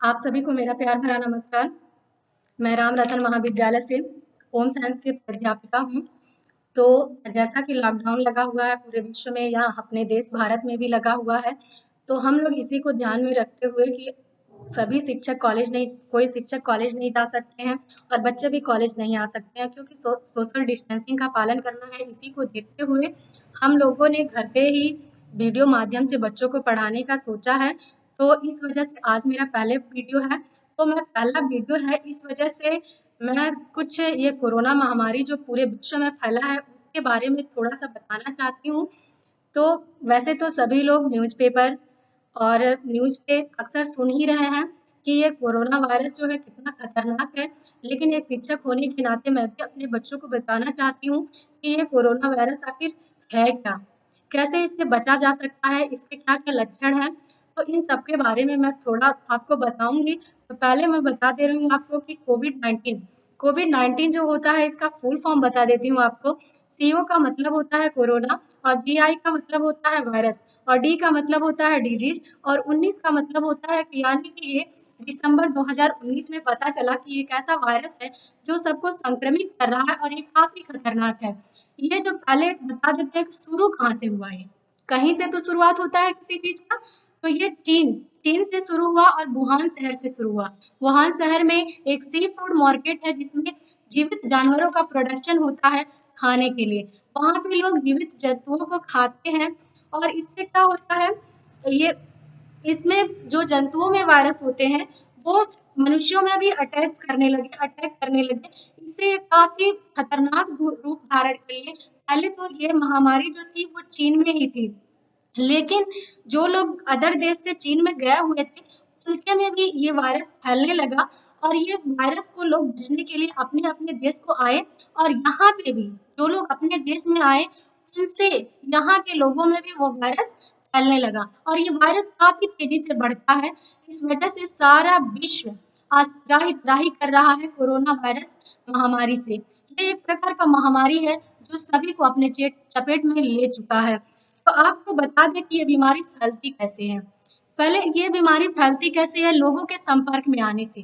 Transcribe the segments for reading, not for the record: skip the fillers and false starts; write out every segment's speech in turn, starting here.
आप सभी को मेरा प्यार भरा नमस्कार। मैं राम रतन महाविद्यालय से होम साइंस की अध्यापिका हूँ। तो जैसा कि लॉकडाउन लगा हुआ है पूरे विश्व में या अपने देश भारत में भी लगा हुआ है, तो हम लोग इसी को ध्यान में रखते हुए कि सभी शिक्षक कॉलेज नहीं कोई शिक्षक कॉलेज नहीं जा सकते हैं और बच्चे भी कॉलेज नहीं आ सकते हैं क्योंकि सोशल डिस्टेंसिंग का पालन करना है। इसी को देखते हुए हम लोगों ने घर पे ही वीडियो माध्यम से बच्चों को पढ़ाने का सोचा है। तो इस वजह से आज मेरा पहले वीडियो है। तो मैं पहला वीडियो है, इस वजह से मैं कुछ ये कोरोना महामारी जो पूरे विश्व में फैला है उसके बारे में थोड़ा सा बताना चाहती हूँ। तो वैसे तो सभी लोग न्यूज़पेपर और न्यूज़ पे अक्सर सुन ही रहे हैं कि ये कोरोना वायरस जो है कितना खतरनाक है। लेकिन एक शिक्षक होने के नाते मैं भी अपने बच्चों को बताना चाहती हूँ कि ये कोरोना वायरस आखिर है क्या? कैसे इससे बचा जा सकता है? इसके क्या-क्या लक्षण हैं? तो इन सब के बारे में मैं थोड़ा आपको बताऊँगी। तो पहले मैं बता दे रही हूँ आपको कि कोविड-19 जो होता है इसका फुल फॉर्म बता देती हूँ आपको। सीओ का मतलब होता है कोरोना और वीआई का मतलब होता है वायरस और डी का मतलब होता है डिजीज और 19 का मतलब होता है कि यानी कि ये दिसंबर 2019 में पता चला कि एक ऐसा वायरस है जो सबको संक्रमित कर रहा है और ये काफी खतरनाक है। ये जो पहले बता देते हैं कि शुरू कहाँ से हुआ है। कहीं से तो शुरुआत होता है किसी चीज का। तो ये चीन से शुरू हुआ और वुहान शहर से शुरू हुआ। वुहान शहर में एक सी फूड मार्केट है जिसमें जीवित जानवरों का प्रोडक्शन होता है खाने के लिए। वहाँ पे लोग जीवित जंतुओं को खाते हैं और इससे क्या होता है, ये इसमें जो जंतुओं में वायरस होते हैं वो मनुष्यों में भी अटैक करने लगे। इससे काफी खतरनाक रूप धारण कर लिए। पहले तो ये महामारी जो थी वो चीन में ही थी, लेकिन जो लोग अदर देश से चीन में गए हुए थे उनके में भी ये वायरस फैलने लगा और ये वायरस को लोग बचने के लिए अपने अपने देश को आए और यहाँ पे भी जो लोग अपने देश में आए उनसे यहाँ के लोगों में भी वो वायरस फैलने लगा और ये वायरस काफी तेजी से बढ़ता है। इस वजह से सारा विश्व आज त्राही त्राही कर रहा है कोरोना वायरस महामारी से। ये एक प्रकार का महामारी है जो सभी को अपने चपेट में ले चुका है। तो आपको बता दें कि ये बीमारी फैलती कैसे है। पहले ये बीमारी फैलती कैसे है, लोगों के संपर्क में आने से।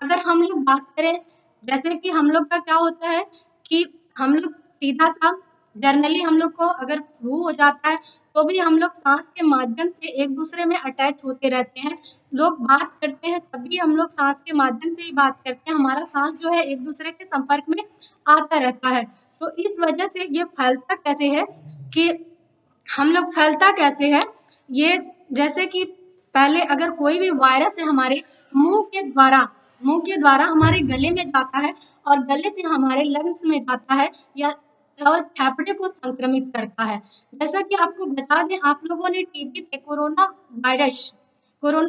अगर हम लोग बात करें, जैसे कि हम लोग का क्या होता है कि हम लोग सीधा सा जनरली हम लोग को अगर फ्लू हो जाता है तो भी हम लोग सांस के माध्यम से एक दूसरे में अटैच होते रहते हैं। लोग बात करते हैं तब भी हम लोग सांस के माध्यम से ही बात करते हैं। हमारा सांस जो है एक दूसरे के संपर्क में आता रहता है। तो इस वजह से ये फैलता कैसे है कि हम लोग फैलता कैसे है, ये जैसे कि पहले अगर कोई भी वायरस है हमारे मुंह के द्वारा हमारे गले में जाता है और गले से हमारे लंग्स में जाता है या और फेफड़े को संक्रमित करता है। जैसा कि आपको बता दें, आप लोगों ने टीबी पे कोरोना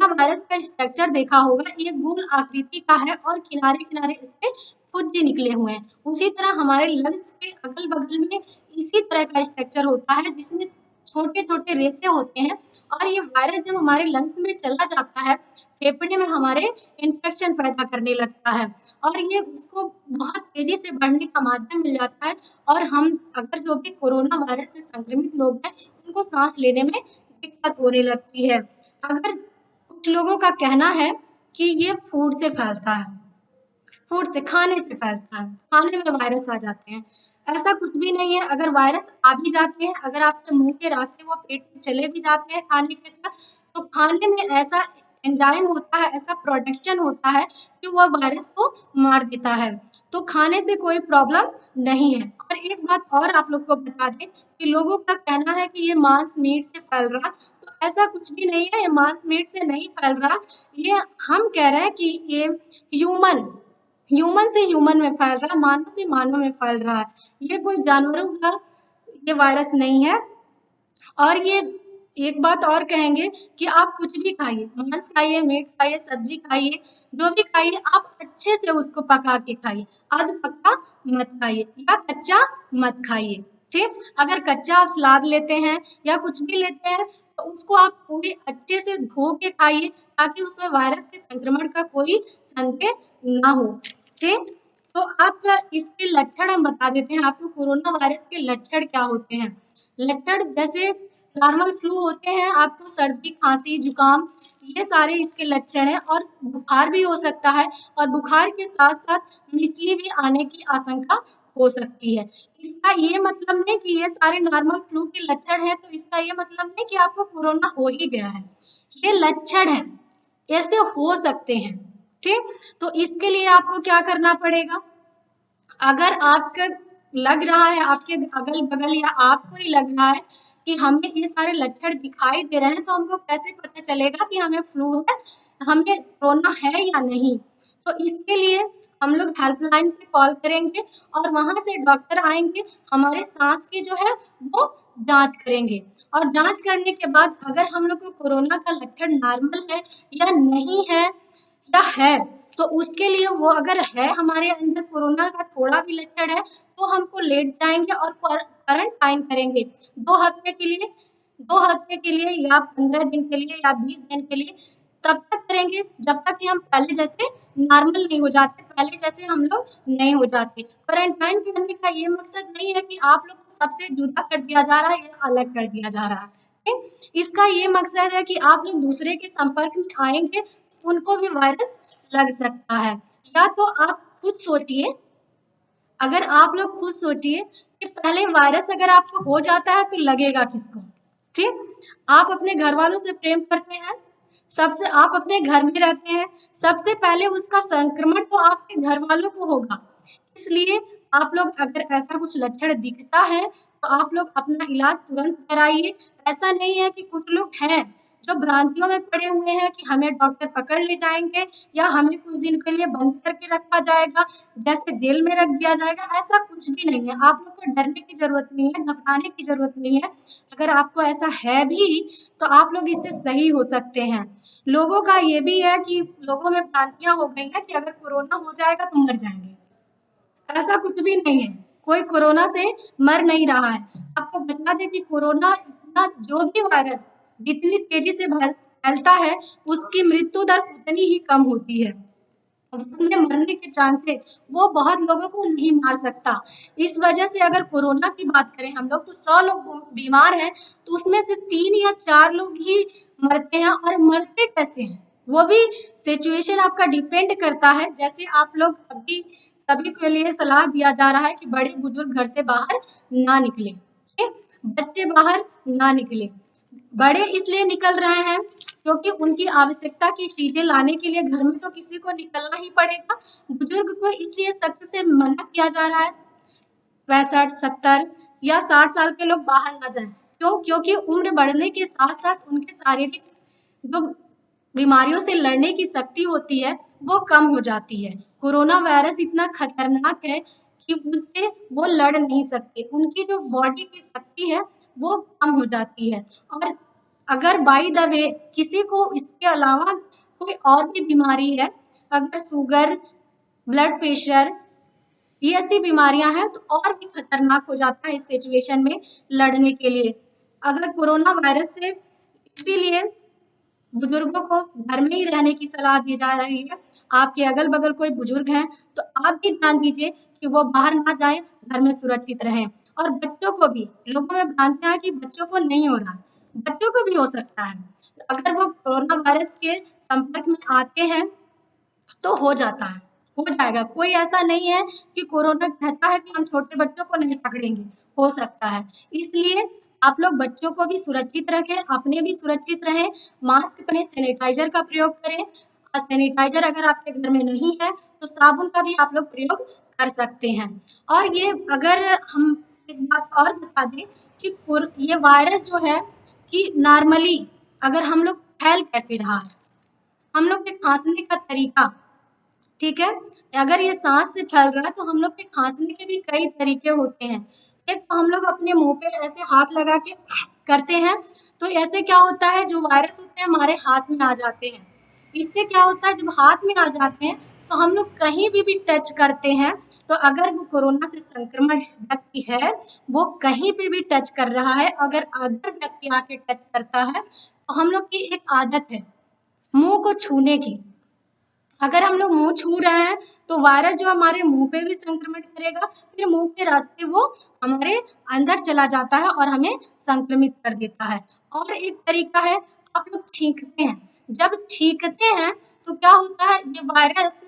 वायरस का स्ट्रक्चर देखा होगा। ये गोल आकृति का है और किनारे किनारे इसके फुज्जे निकले हुए हैं। उसी तरह हमारे लंग्स के अगल बगल में इसी तरह का स्ट्रक्चर होता है जिसमें छोटे छोटे रेशे होते हैं और ये वायरस जब हमारे लंग्स में चला जाता है फेफड़े में हमारे इन्फेक्शन पैदा करने लगता है और ये उसको बहुत तेजी से बढ़ने का माध्यम मिल जाता है और हम अगर जो भी कोरोना वायरस से संक्रमित लोग हैं उनको सांस लेने में दिक्कत होने लगती है। अगर कुछ लोगों का कहना है कि ये फूड से फैलता है, फूड से खाने से फैलता है, खाने में वायरस आ जाते हैं। ऐसा कुछ भी नहीं है। अगर वायरस आ भी जाते हैं, अगर आपके मुंह के रास्ते वो पेट में चले भी जाते हैं खाने के साथ, तो खाने में ऐसा एंजाइम होता है, ऐसा प्रोडक्शन होता है कि वो वायरस को मार देता है। तो खाने से कोई प्रॉब्लम नहीं है। और एक बात और आप लोग को बता दें कि लोगों का कहना है कि ये मांस मीट से फैल रहा, तो ऐसा कुछ भी नहीं है। ये मांस मीट से नहीं फैल रहा, ये हम कह रहे हैं कि ये ह्यूमन ह्यूमन से ह्यूमन में फैल रहा है, मानव से मानव में फैल रहा है। ये कोई जानवरों का ये वायरस नहीं है। और ये एक बात और कहेंगे कि आप कुछ भी खाइए, मांस खाइए, मीट खाइए, सब्जी खाइए, जो भी खाइए आप अच्छे से उसको पका के खाइए। अध पक्का मत खाइए या कच्चा मत खाइए। ठीक, अगर कच्चा आप सलाद लेते हैं या कुछ भी लेते हैं तो उसको आप पूरी अच्छे से धो के खाइए ताकि उसमें वायरस के संक्रमण का कोई संकेत ना हो। ठीक, तो आप इसके लक्षण हम बता देते हैं आपको। कोरोना वायरस के लक्षण क्या होते हैं। लक्षण जैसे नॉर्मल फ्लू होते हैं, आपको सर्दी खांसी जुकाम ये सारे इसके लक्षण हैं। और बुखार भी हो सकता है, और बुखार के साथ-साथ नीचे भी आने की आशंका हो सकती है। इसका ये मतलब नहीं कि ये सारे नॉर्मल फ्लू के लक्षण हैं, तो इसका ये मतलब नहीं कि आपको कोरोना हो ही गया है। ये लक्षण है, ऐसे हो सकते हैं, ठीक? तो इसके लिए आपको क्या करना पड़ेगा? अगर आपको लग रहा है, आपके अगल-बगल या आपको ही लग रहा है कि हमें ये सारे लक्षण दिखाई दे रहे हैं, तो हमको कैसे पता चलेगा कि हमें फ्लू है, हमें कोरोना है या नहीं? तो इसके लिए हम लोग हेल्पलाइन पे कॉल करेंगे और वहाँ से डॉक्टर आएँगे, हमारे सांस की जो है वो जाँच करेंगे, और जाँच करने के बाद अगर हम लोग को कोरोना का लक्षण नॉर्मल है या नहीं है या है, तो उसके लिए वो अगर है हमारे अंदर कोरोना का थोड़ा भी लक्षण है, तो हमको लेट जाएँगे और क्वारंटाइन करेंगे 2 हफ्ते के लिए, 2 हफ्ते के लिए या 15 दिन के लिए या 20 दिन के लिए, तब तक करेंगे जब तक कि हम पहले जैसे नॉर्मल नहीं हो जाते, पहले जैसे हम लोग नहीं हो जाते। क्वारंटाइन करने का ये मकसद नहीं है कि आप लोग को सबसे जुदा कर दिया जा रहा है या अलग कर दिया जा रहा है, ठीक? इसका ये मकसद है कि आप लोग दूसरे के संपर्क में आएँगे, उनको भी वायरस लग सकता है। या तो आप खुद सोचिए, अगर आप लोग खुद सोचिए कि पहले वायरस अगर आपको हो जाता है तो लगेगा किसको, ठीक? आप अपने घर वालों से प्रेम करते हैं, सबसे आप अपने घर में रहते हैं, सबसे पहले उसका संक्रमण तो आपके घर वालों को होगा। इसलिए आप लोग अगर ऐसा कुछ लक्षण दिखता है, तो आप लोग अपना इलाज तुरंत कराइए। ऐसा नहीं है कि कुछ लोग हैं, जो भ्रांतियों में पड़े हुए हैं कि हमें डॉक्टर पकड़ ले जाएँगे या हमें कुछ दिन के लिए बंद करके रखा जाएगा, जैसे जेल में रख दिया जाएगा, ऐसा कुछ भी नहीं है। आप लोग को डरने की ज़रूरत नहीं है, घबराने की ज़रूरत नहीं है। अगर आपको ऐसा है भी, तो आप लोग इससे सही हो सकते हैं। लोगों का ये भी है कि लोगों में भ्रांतियाँ हो गई हैं कि अगर कोरोना हो जाएगा तो मर जाएँगे। ऐसा कुछ भी नहीं है, कोई कोरोना से मर नहीं रहा है। आपको बता दें कि कोरोना इतना जो भी वायरस जितनी तेज़ी से फैलता है, उसकी मृत्यु दर उतनी ही कम होती है। उसमें मरने के चांसेस वो बहुत लोगों को नहीं मार सकता। इस वजह से अगर कोरोना की बात करें हम लोग तो 100 लोग बीमार हैं, तो उसमें से 3 या 4 लोग ही मरते हैं, और मरते कैसे हैं? वो भी सिचुएशन आपका डिपेंड करता है। जैसे आप लोग अभी सभी के लिए सलाह दिया जा रहा है कि बड़े-बुजुर्ग घर से बाहर ना निकलें, ठीक? बच्चे बाहर ना निकलें। बड़े इसलिए निकल रहे हैं क्योंकि उनकी आवश्यकता की चीज़ें लाने के लिए घर में तो किसी को निकलना ही पड़ेगा। बुजुर्ग को इसलिए सख्त से मना किया जा रहा है, 65, 70 या 60 साल के लोग बाहर ना जाएँ। क्यों? क्योंकि उम्र बढ़ने के साथ-साथ उनकी शारीरिक जो बीमारियों से लड़ने की शक्ति होती है, वो कम हो जाती है। कोरोना वायरस इतना खतरनाक है कि उससे वो लड़ नहीं सकते। उनकी जो बॉडी की शक्ति है, वो कम हो जाती है। और अगर बाय द वे किसी को इसके अलावा कोई और भी बीमारी है, अगर शुगर, ब्लड प्रेशर, ये ऐसी बीमारियां हैं तो और भी खतरनाक हो जाता है इस सिचुएशन में लड़ने के लिए। अगर कोरोना वायरस से इसीलिए बुजुर्गों को घर में ही रहने की सलाह दी जा रही है। आपके अगल-बगल कोई बुजुर्ग हैं, तो आप भी ध्यान दीजिए कि वो बाहर ना जाएँ, घर में सुरक्षित रहें। और बच्चों को भी, लोगों में भ्रांतियाँ हैं कि बच्चों को नहीं हो रहा है, बच्चों को भी हो सकता है। अगर वो कोरोना वायरस के संपर्क में आते हैं, तो हो जाता है, हो जाएगा। कोई ऐसा नहीं है कि कोरोना कहता है कि हम छोटे बच्चों को नहीं पकड़ेंगे, हो सकता है। इसलिए आप लोग बच्चों को भी सुरक्षित रखें, अपने भी सुरक्षित रहें, मास्क पहनें, सैनिटाइज़र का प्रयोग करें, और सैनिटाइज़र अगर आपके घर में नहीं है, तो साबुन का भी आप लोग प्रयोग कर सकते हैं। और ये अगर हम एक बात और बता दें कि ये वायरस जो है कि नॉर्मली अगर हम लोग फैल कैसे रहा है, हम लोग के खाँसने का तरीका, ठीक है? अगर ये सांस से फैल रहा है तो हम लोग के खाँसने के भी कई तरीके होते हैं। एक तो हम लोग अपने मुँह पे ऐसे हाथ लगा के करते हैं, तो ऐसे क्या होता है जो वायरस होते हैं हमारे हाथ में आ जाते हैं। इससे क्या होता है जब हाथ में आ जाते हैं तो हम लोग कहीं भी टच करते हैं, तो अगर वो कोरोना से संक्रमण व्यक्ति है, वो कहीं पे भी टच कर रहा है, अगर अदर व्यक्ति आके टच करता है, तो हम लोग की एक आदत है मुँह को छूने की। अगर हम लोग मुँह छू रहे हैं, तो वायरस जो हमारे मुँह पे भी संक्रमण करेगा, फिर मुँह के रास्ते वो हमारे अंदर चला जाता है और हमें संक्रमित कर देता है। और एक तरीका है, आप लोग छींकते हैं, जब छींकते हैं तो क्या होता है, ये वायरस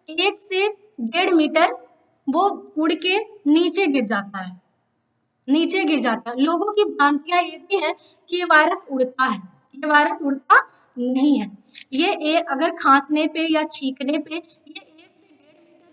1 से 1.5 मीटर वो उड़ के नीचे गिर जाता है, नीचे गिर जाता है। लोगों की भ्रांतियां ये भी है कि ये वायरस उड़ता है, ये वायरस उड़ता नहीं है। ये अगर खांसने पे या छींकने पे ये 1 से 1.5 मीटर तक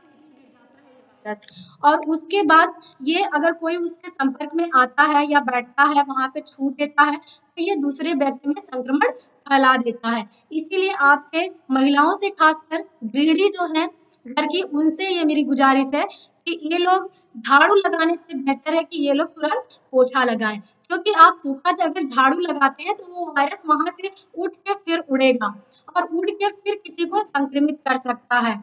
नीचे गिर जाता है ये वायरस, और उसके बाद ये अगर कोई उसके संपर्क में आता है या बैठता है, वहां पे छू देता है, तो ये दूसरे व्यक्ति में संक्रमण फैला देता है। इसीलिए आपसे, महिलाओं से खासकर गृहिणी जो है घर की, उनसे ये मेरी गुजारिश है कि ये लोग झाड़ू लगाने से बेहतर है कि ये लोग तुरंत पोछा लगाएं, क्योंकि आप सूखा अगर झाड़ू लगाते हैं तो वो वायरस वहां से उठ के फिर उड़ेगा और उड़ के फिर किसी को संक्रमित कर सकता है।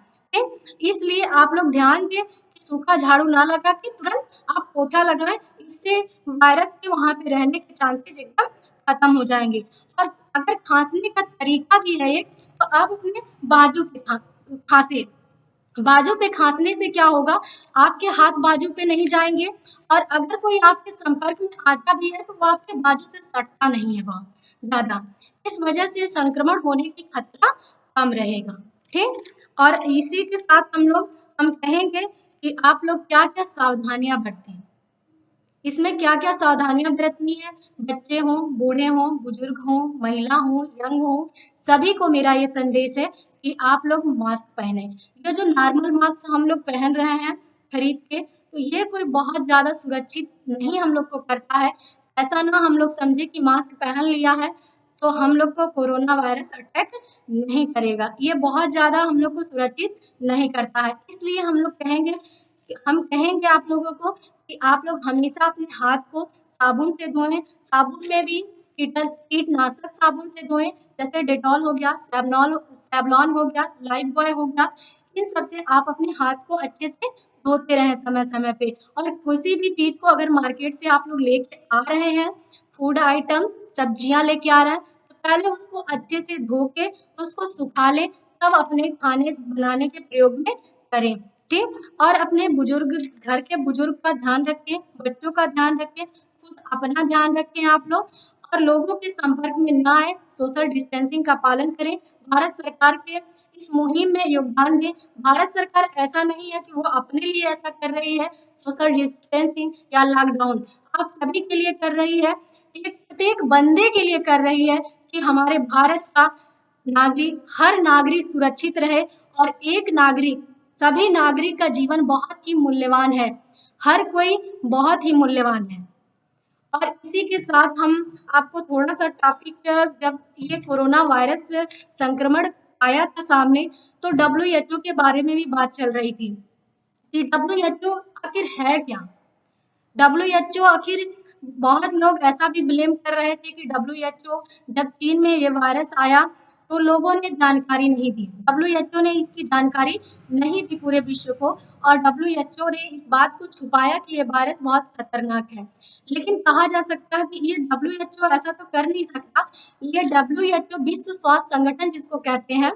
इसलिए आप लोग ध्यान दें कि सूखा झाड़ू ना लगा के तुरंत आप पोछा लगाएं, इससे वायरस के वहां पे रहने के चांसेस एकदम खत्म हो जाएंगे। और अगर खांसने का तरीका भी है एक, तो आप अपने बाजू पे खांसे। बाजू पे खांसने से क्या होगा, आपके हाथ बाजू पे नहीं जाएंगे, और अगर कोई आपके संपर्क में आता भी है तो वो आपके बाजू से सटता नहीं है बहुत ज्यादा। इस वजह से संक्रमण होने की खतरा कम रहेगा। ठीक, और इसी के साथ हम कहेंगे कि आप लोग क्या क्या सावधानियां बरतें। इसमें क्या-क्या सावधानियां बरतनी है, बच्चे हों, बूढ़े हों, बुजुर्ग हों, महिला हों, यंग हों, सभी को मेरा ये संदेश है कि आप लोग मास्क पहने। ये जो नॉर्मल मास्क हम लोग पहन रहे हैं खरीद के, तो ये कोई बहुत ज्यादा सुरक्षित नहीं हम लोग को करता है। ऐसा ना हम लोग समझे कि मास्क पहन लिया है तो हम लोग को कोरोना वायरस अटैक नहीं करेगा। ये बहुत ज्यादा हम लोग को सुरक्षित नहीं करता है। इसलिए हम कहेंगे आप लोगों को कि आप लोग हमेशा अपने हाथ को साबुन से धोएं। साबुन में भी कीटनाशक साबुन से धोएं, जैसे डेटॉल हो गया, सेवलॉन हो गया, लाइफबॉय हो गया। इन सब से आप अपने हाथ को अच्छे से धोते रहें समय समय पे। और किसी भी चीज को अगर मार्केट से आप लोग लेके आ रहे हैं, फूड आइटम, सब्जियां लेके आ रहे हैं, तो पहले उसको अच्छे से धो के उसको सुखा लें, तब अपने खाने बनाने के प्रयोग में करें। ठीक, और अपने बुजुर्ग, घर के बुजुर्ग का ध्यान रखें, बच्चों का ध्यान रखें, खुद अपना ध्यान रखें आप लोग, और लोगों के संपर्क में ना आए, सोशल डिस्टेंसिंग का पालन करें। भारत सरकार के इस मुहिम में योगदान दें। भारत सरकार ऐसा नहीं है कि वो अपने लिए ऐसा कर रही है, सोशल डिस्टेंसिंग या लॉकडाउन, आप सभी के लिए कर रही है, एक प्रत्येक बंदे के लिए कर रही है कि हमारे भारत का नागरिक, हर नागरिक सुरक्षित रहे। और एक नागरिक, सभी नागरिक का जीवन बहुत ही मूल्यवान है, हर कोई बहुत ही मूल्यवान है। और इसी के साथ हम आपको थोड़ा सा टॉपिक, जब ये कोरोना वायरस संक्रमण आया था सामने, तो WHO के बारे में भी बात चल रही थी कि WHO आखिर है क्या। WHO आखिर, बहुत लोग ऐसा भी ब्लेम कर रहे थे कि WHO, जब चीन में ये वायरस आया तो लोगों ने जानकारी नहीं दी, WHO ने इसकी जानकारी नहीं दी पूरे विश्व को, और WHO ने इस बात को छुपाया कि ये वायरस बहुत खतरनाक है। लेकिन कहा जा सकता है कि ये WHO ऐसा तो कर नहीं सकता। ये WHO, विश्व स्वास्थ्य संगठन जिसको कहते हैं,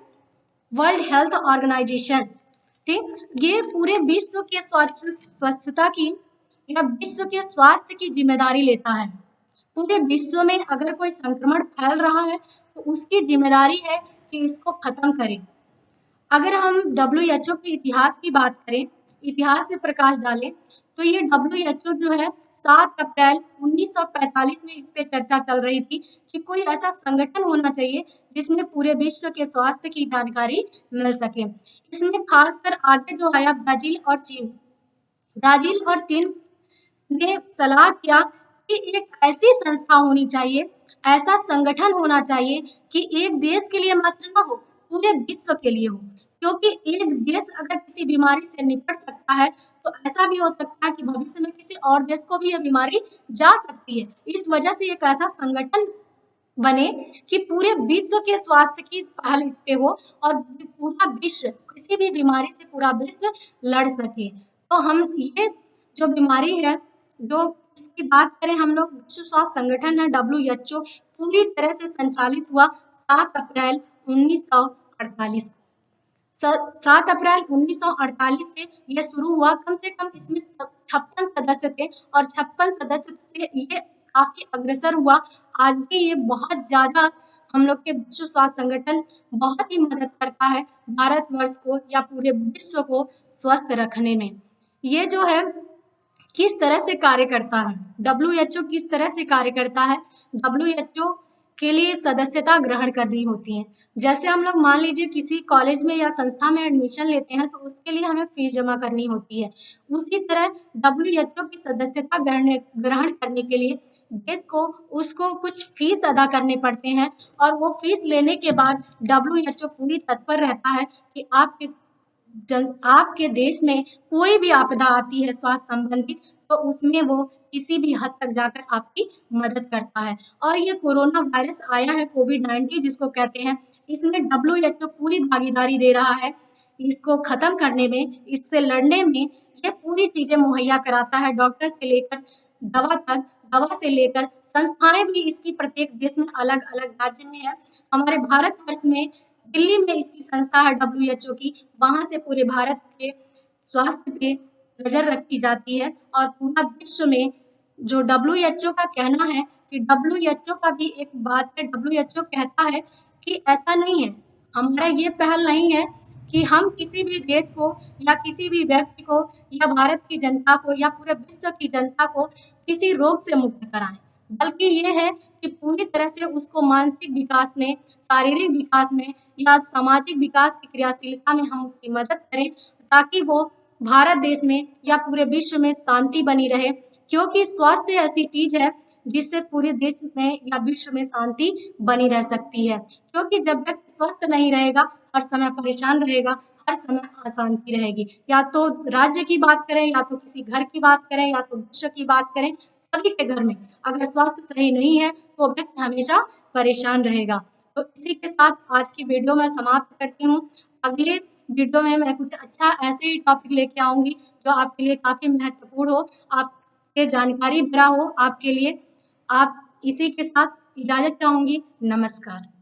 वर्ल्ड हेल्थ ऑर्गेनाइजेशन, ठीक, ये पूरे विश्व के स्वच्छता की या विश्व के स्वास्थ्य की जिम्मेदारी लेता है। पूरे विश्व में अगर कोई संक्रमण फैल रहा है तो उसकी जिम्मेदारी है कि इसको खत्म करें। अगर हम WHO के इतिहास की बात करें, इतिहास में प्रकाश डालें, तो ये WHO जो है 7 अप्रैल 1945 में इस पे चर्चा चल रही थी कि कोई ऐसा संगठन होना चाहिए जिसमें पूरे विश्व के स्वास्थ्य की जानकारी मिल सके। इसमें खासकर आगे जो आया ब्राजील और चीन, ब्राजील और चीन ने सलाह किया कि एक ऐसी संस्था होनी चाहिए, ऐसा संगठन होना चाहिए कि एक देश के लिए मात्र न हो, पूरे विश्व के लिए हो। क्योंकि एक देश अगर किसी बीमारी से निपट सकता है, तो ऐसा भी हो सकता है कि भविष्य में किसी और देश को भी यह बीमारी जा सकती है। इस वजह से एक ऐसा संगठन बने कि पूरे विश्व के स्वास्थ्य की पहल इस पे हो, और पूरा विश्व, किसी भी बीमारी से पूरा विश्व लड़ सके। तो हम ये जो बीमारी है, जो इसकी बात करें हम लोग, विश्व स्वास्थ्य संगठन है WHO, पूरी तरह से संचालित हुआ 7 अप्रैल 1948 को। 7 अप्रैल 1948 से यह शुरू हुआ। कम से कम इसमें 56 सदस्य थे, और 56 सदस्य से ये काफी अग्रसर हुआ। आज भी ये बहुत ज्यादा हम लोग के विश्व स्वास्थ्य संगठन बहुत ही मदद करता है भारतवर्ष को या पूरे विश्व को स्वस्थ रखने में। ये जो है किस तरह से कार्य करता है, डब्ल्यूएचओ किस तरह से कार्य करता है। डब्ल्यूएचओ के लिए सदस्यता ग्रहण करनी होती है। जैसे हम लोग मान लीजिए किसी कॉलेज में या संस्था में एडमिशन लेते हैं तो उसके लिए हमें फीस जमा करनी होती है। उसी तरह डब्ल्यूएचओ की सदस्यता ग्रहण करने के लिए देश को उसको कुछ फीस अदा करने पड़ते हैं और वो फीस लेने के बाद डब्ल्यूएचओ पूरी तत्पर रहता है कि आपके देश में कोई भी आपदा आती है स्वास्थ्य संबंधित तो उसमें वो किसी भी हद तक जाकर आपकी मदद करता है। और ये कोरोना वायरस आया है कोविड-19 जिसको कहते हैं, इसमें डब्ल्यूएचओ पूरी भागीदारी दे रहा है इसको खत्म करने में, इससे लड़ने में। ये पूरी चीजें मुहैया कराता है, डॉक्टर से लेकर दवा तक, दवा से लेकर संस्थाएं भी इसकी प्रत्येक देश में अलग-अलग राज्य में है। हमारे भारतवर्ष में दिल्ली में इसकी संस्था है डब्ल्यूएचओ की, वहां से पूरे भारत के स्वास्थ्य पे नजर रखी जाती है और पूरा विश्व में जो डब्ल्यूएचओ का कहना है कि डब्ल्यूएचओ का भी एक बात है, डब्ल्यूएचओ कहता है कि ऐसा नहीं है, हमारा ये पहल नहीं है कि हम किसी भी देश को या किसी भी व्यक्ति को या भारत की जनता को या पूरे विश्व की जनता को किसी रोग से मुक्त कराएं, बल्कि ये है कि पूरी तरह से उसको मानसिक विकास में, शारीरिक विकास में या सामाजिक विकास की क्रियाशीलता में हम उसकी मदद करें ताकि वो भारत देश में या पूरे विश्व में शांति बनी रहे। क्योंकि स्वास्थ्य ऐसी चीज है जिससे पूरे देश में या विश्व में शांति बनी रह सकती है। क्योंकि जब व्यक्ति स्वस्थ नहीं रहेगा, हर समय परेशान रहेगा, हर समय अशांति रहेगी। या तो राज्य की बात करें, या तो किसी घर की बात करें, या तो विश्व की बात करें, सभी के घर में अगर स्वास्थ्य सही नहीं है तो व्यक्ति हमेशा परेशान रहेगा। तो इसी के साथ आज की वीडियो मैं समाप्त करती हूँ। अगले वीडियो में मैं कुछ अच्छा ऐसे ही टॉपिक लेके आऊंगी जो आपके लिए काफी महत्वपूर्ण हो, आपके जानकारी भरा हो आपके लिए। आप इसी के साथ इजाजत चाहूंगी। नमस्कार।